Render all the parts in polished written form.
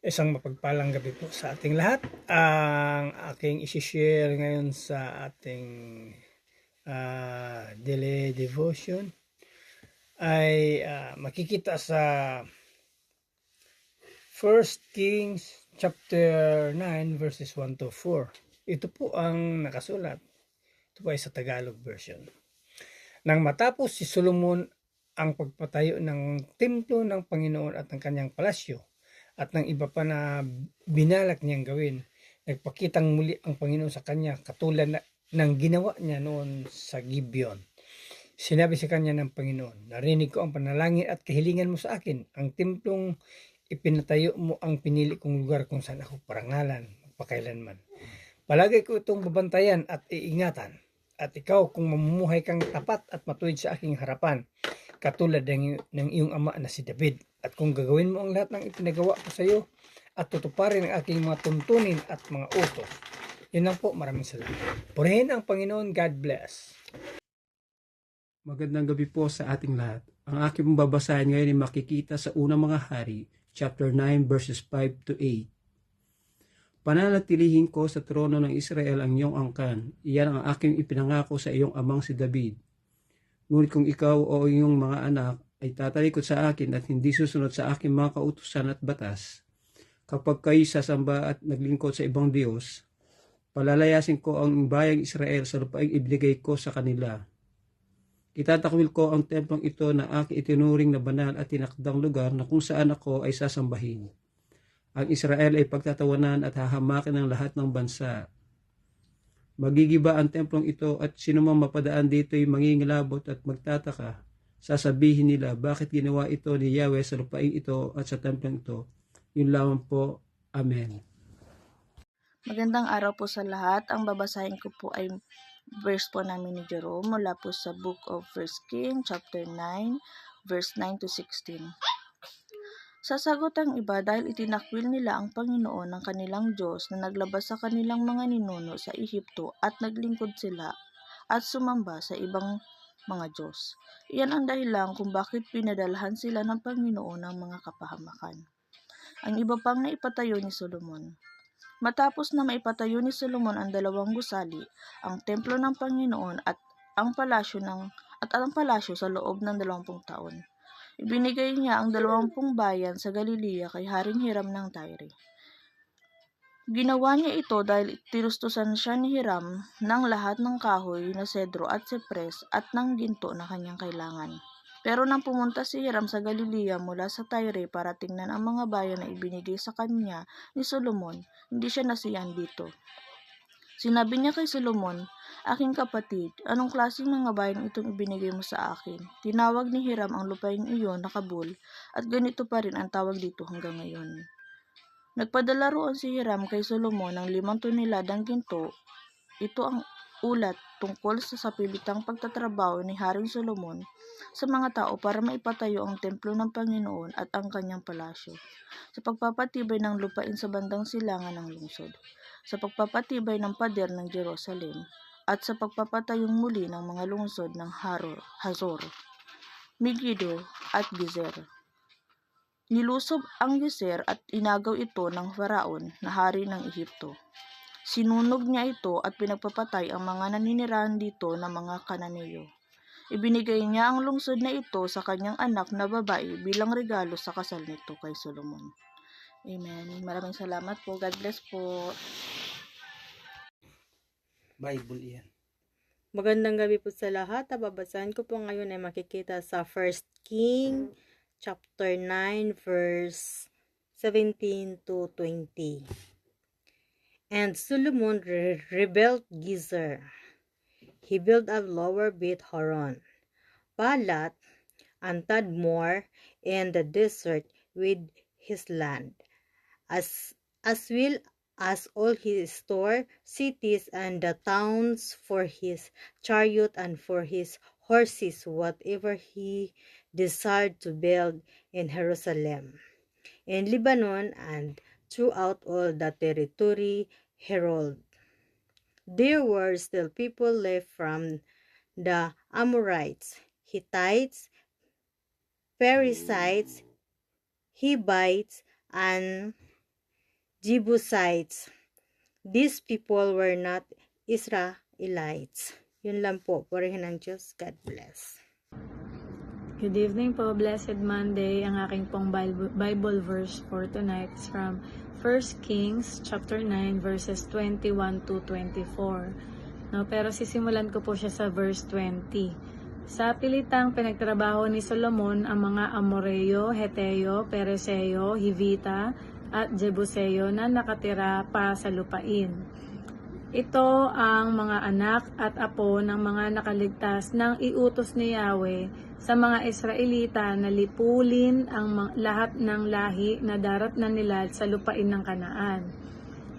Isang mapagpalang gabi po sa ating lahat. Ang aking isi-share ngayon sa ating daily devotion ay makikita sa 1 Kings chapter 9 verses 1 to 4. Ito po ang nakasulat. Ito po ay sa Tagalog version. Nang matapos si Solomon ang pagpatayo ng templo ng Panginoon at ng kanyang palasyo, at ng iba pa na binalak niyang gawin, nagpakitang muli ang Panginoon sa kanya katulad ng ginawa niya noon sa Gibeon. Sinabi sa kanya ng Panginoon, narinig ko ang panalangin at kahilingan mo sa akin. Ang templong ipinatayo mo ang pinili kong lugar kung saan ako parangalan magpakailanman. Palagi ko itong babantayan at iingatan. At ikaw, kung mamumuhay kang tapat at matuwid sa aking harapan, katulad ng iyong ama na si David. At kung gagawin mo ang lahat ng ipinagawa ko sa iyo at tutuparin ang aking mga tuntunin at mga utos. Yun lang po, maraming salamat. Purihin ang Panginoon. God bless. Magandang gabi po sa ating lahat. Ang aking babasahin ngayon ay makikita sa unang mga hari, chapter 9 verses 5 to 8. Pananatilihin ko sa trono ng Israel ang iyong angkan. Iyan ang aking ipinangako sa iyong amang si David. Ngunit kung ikaw o iyong mga anak ay tatalikod sa akin at hindi susunod sa aking mga kautusan at batas, kapag kayo sasamba at naglingkod sa ibang Diyos, palalayasin ko ang bayang Israel sa lupaing ibigay ko sa kanila. Itatakwil ko ang templong ito na aking itinuring na banal at tinakdang lugar na kung saan ako ay sasambahin. Ang Israel ay pagtatawanan at hahamakin ng lahat ng bansa. Magigiba ang templong ito at sinumang mapadaan dito ay mangingilabot at magtataka. Sasabihin nila, bakit ginawa ito ni Yahweh sa lupaing ito at sa templong ito? Yun lamang po. Amen. Magandang araw po sa lahat. Ang babasahin ko po ay verse po namin ni Jerome mula po sa Book of 1 Kings, chapter 9, verse 9 to 16. Sasagot ang iba dahil itinakwil nila ang Panginoon ng kanilang Diyos na naglabas sa kanilang mga ninuno sa Ehipto at naglingkod sila at sumamba sa ibang mga Diyos. Iyan ang dahilan kung bakit pinadalhan sila ng Panginoon ng mga kapahamakan. Ang iba pang naipatayo ni Solomon. Matapos na maipatayo ni Solomon ang dalawang gusali, ang templo ng Panginoon at ang palasyo sa loob ng 20 taon. Ibinigay niya ang 20 bayan sa Galilea kay Haring Hiram ng Tyre. Ginawa niya ito dahil tinustusan siya ni Hiram ng lahat ng kahoy na sedro at sipres at ng ginto na kanyang kailangan. Pero nang pumunta si Hiram sa Galilea mula sa Tyre para tingnan ang mga bayan na ibinigay sa kanya ni Solomon, hindi siya nasiyahan dito. Sinabi niya kay Solomon, "Aking kapatid, anong klaseng mga bayan itong ibinigay mo sa akin?" Tinawag ni Hiram ang lupaing iyon na Kabul, at ganito pa rin ang tawag dito hanggang ngayon. Nagpadala roon si Hiram kay Solomon ng 5 toneladang ginto. Ito ang ulat tungkol sa sapilitang pagtatrabaho ni Haring Solomon sa mga tao para maipatayo ang templo ng Panginoon at ang kanyang palasyo, sa pagpapatibay ng lupain sa bandang silangan ng lungsod, sa pagpapatibay ng pader ng Jerusalem, at sa pagpapatayong muli ng mga lungsod ng Hazor, Megiddo at Gezer. Nilusob ang Gezer at inagaw ito ng Faraon na hari ng Ehipto. Sinunog niya ito at pinagpapatay ang mga naninirahan dito na mga Kananeo. Ibinigay niya ang lungsod na ito sa kanyang anak na babae bilang regalo sa kasal nito kay Solomon. Amen. Maraming salamat po. God bless po. Bible yan. Magandang gabi po sa lahat. Babasahin ko po ngayon ay makikita sa 1 King chapter 9 verse 17 to 20. And Solomon rebuilt Gezer. He built up Lower Beth Horon, Balat, and Tadmor in the desert with his land, as well as all his store cities and the towns for his chariot and for his horses, whatever he desired to build in Jerusalem, in Lebanon, and throughout all the territory herold. There were still people left from the Amorites, Hittites, Perizzites, Hivites, and Jebusites. These people were not Israelites. Yun lang po. Purihin ng Diyos. God bless. Good evening po, Blessed Monday. Ang aking pong Bible verse for tonight is from 1 Kings chapter 9 verses 21 to 24. No, pero sisimulan ko po siya sa verse 20. Sa pilitang pinagtrabaho ni Solomon ang mga Amoreo, Heteo, Pereseo, Hivita at Jebuseo na nakatira pa sa lupain. Ito ang mga anak at apo ng mga nakaligtas ng iutos ni Yahweh sa mga Israelita na lipulin ang lahat ng lahi na daratnan nila sa lupain ng Kanaan.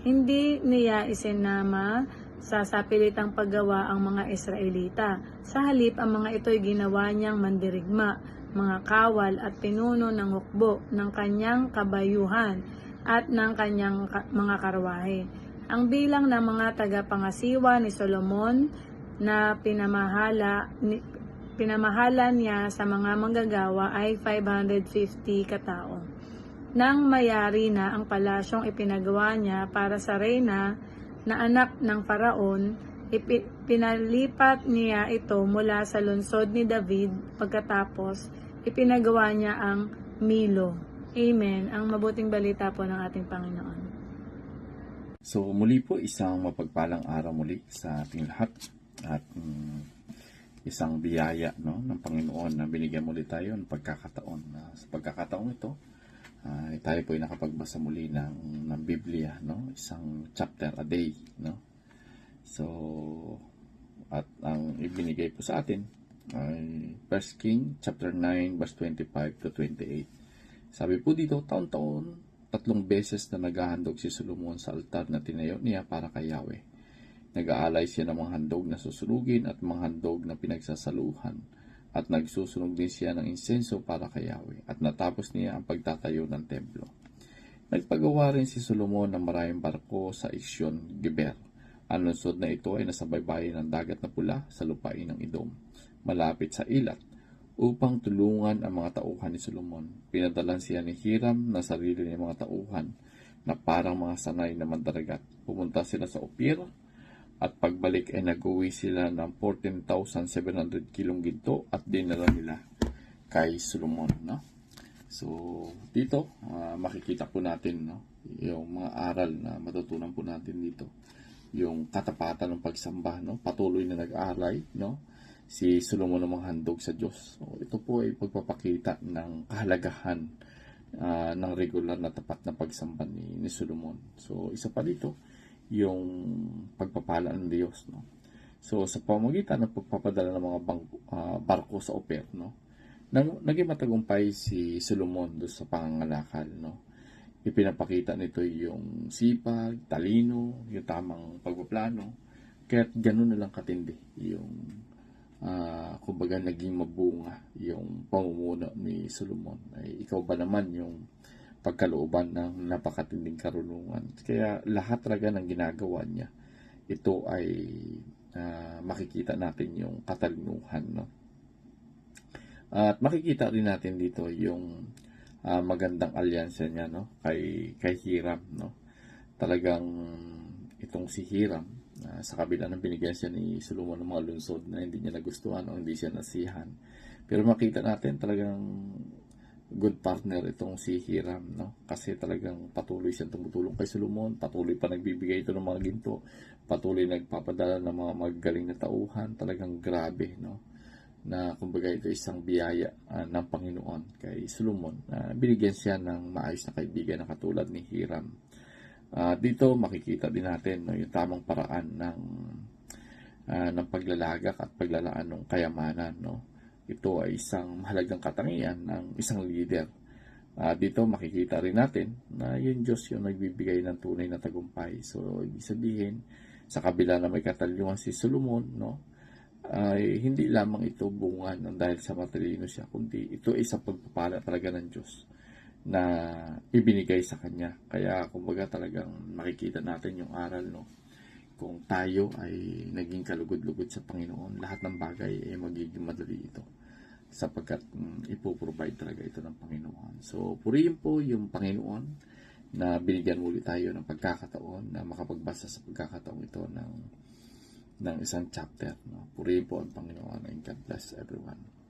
Hindi niya isinama sa sapilitang paggawa ang mga Israelita. Sa halip, ang mga ito'y ginawa niyang mandirigma, mga kawal at pinuno ng hukbo ng kanyang kabayuhan at ng kanyang mga karwahe. Ang bilang ng mga tagapangasiwa ni Solomon na pinamahalan niya sa mga manggagawa ay 550 katao. Nang mayari na ang palasyong ipinagawa niya para sa reyna na anak ng Faraon, pinalipat niya ito mula sa lungsod ni David. Pagkatapos, ipinagawa niya ang Milo. Amen. Ang mabuting balita po ng ating Panginoon. So muli po, isang mapagpalang araw muli sa ating lahat at isang biyaya ng Panginoon na binigyan muli tayo ng pagkakataon. Sa pagkakataon ito, tayo po ay nakapagbasa muli ng Biblia, isang chapter a day. So, at ang ibinigay po sa atin ay 1 King chapter 9 verse 25 to 28. Sabi po dito, taon-taon 3 beses na naghahandog si Solomon sa altar na tinayo niya para kay Yahweh. Nag-aalay siya ng mga handog na susunugin at mga handog na pinagsasaluhan, at nagsusunog din siya ng insenso para kay Yahweh, at natapos niya ang pagtatayo ng templo. Nagpagawa rin si Solomon ng maraming barko sa Isyon Geber. Ang lungsod na ito ay nasa baybayin ng dagat na pula sa lupain ng Edom, malapit sa Ilat, upang tulungan ang mga tauhan ni Solomon. Pinadalan siya ni Hiram na sarili ng mga tauhan na parang mga sanay na mandaragat. Pumunta sila sa Ophir, at pagbalik ay nag-uwi sila ng 14,700 kilong ginto at dinala nila kay Solomon. So, dito, makikita po natin yung mga aral na matutunan po natin dito. Yung katapatan ng pagsamba, patuloy na nag-aalay, si Solomon ng mga handog sa Diyos. So, ito po ay pagpapakita ng kahalagahan ng regular na tapat na pagsamba ni Solomon. So, isa pa dito, yung pagpapala ng Diyos. So, sa pamagitan ng pagpapadala ng mga barko sa Ophir, naging matagumpay si Solomon doon sa pangangalakal. Ipinapakita nito yung sipag, talino, yung tamang pagpaplano. Kaya gano'n na lang katindi yung kumbaga naging mabunga yung pamumuno ni Solomon. Ay ikaw ba naman yung pagkalooban ng napakatinding karunungan? Kaya lahat talaga ng ginagawa niya, ito ay makikita natin yung katalinuhan. At makikita rin natin dito yung magandang alyansa niya kay Hiram. Talagang itong si Hiram, sa kabila ng binigyan siya ni Solomon ng mga lungsod na hindi niya nagustuhan o hindi siya nasihan. Pero makita natin talagang good partner itong si Hiram, kasi talagang patuloy siyang tumutulong kay Solomon, patuloy pa nagbibigay ito ng mga ginto, patuloy nagpapadala ng mga magagaling na tauhan. Talagang grabe, na kumbaga ito isang biyaya ng Panginoon kay Solomon. Binigyan siya ng maayos na kaibigan na katulad ni Hiram. Dito makikita din natin yung tamang paraan ng paglalagak at paglalaan ng kayamanan. Ito ay isang mahalagang katangian ng isang leader. Dito makikita rin natin na yung Diyos yung nagbibigay ng tunay na tagumpay. So, ibig sabihin, sa kabila na may katalungan si Solomon, ay hindi lamang ito bunga ng dahil sa matalino siya, kundi ito ay isang pagpapala talaga ng Diyos na ibinigay sa kanya. Kaya kumbaga talagang makikita natin yung aral, kung tayo ay naging kalugod-lugod sa Panginoon, lahat ng bagay ay magiging madali ito, sapagkat ipoprovide talaga ito ng Panginoon. So purihin po yung Panginoon na binigyan muli tayo ng pagkakataon na makapagbasa sa pagkakataon ito ng isang chapter. No? Purihin po ang Panginoon and God bless everyone.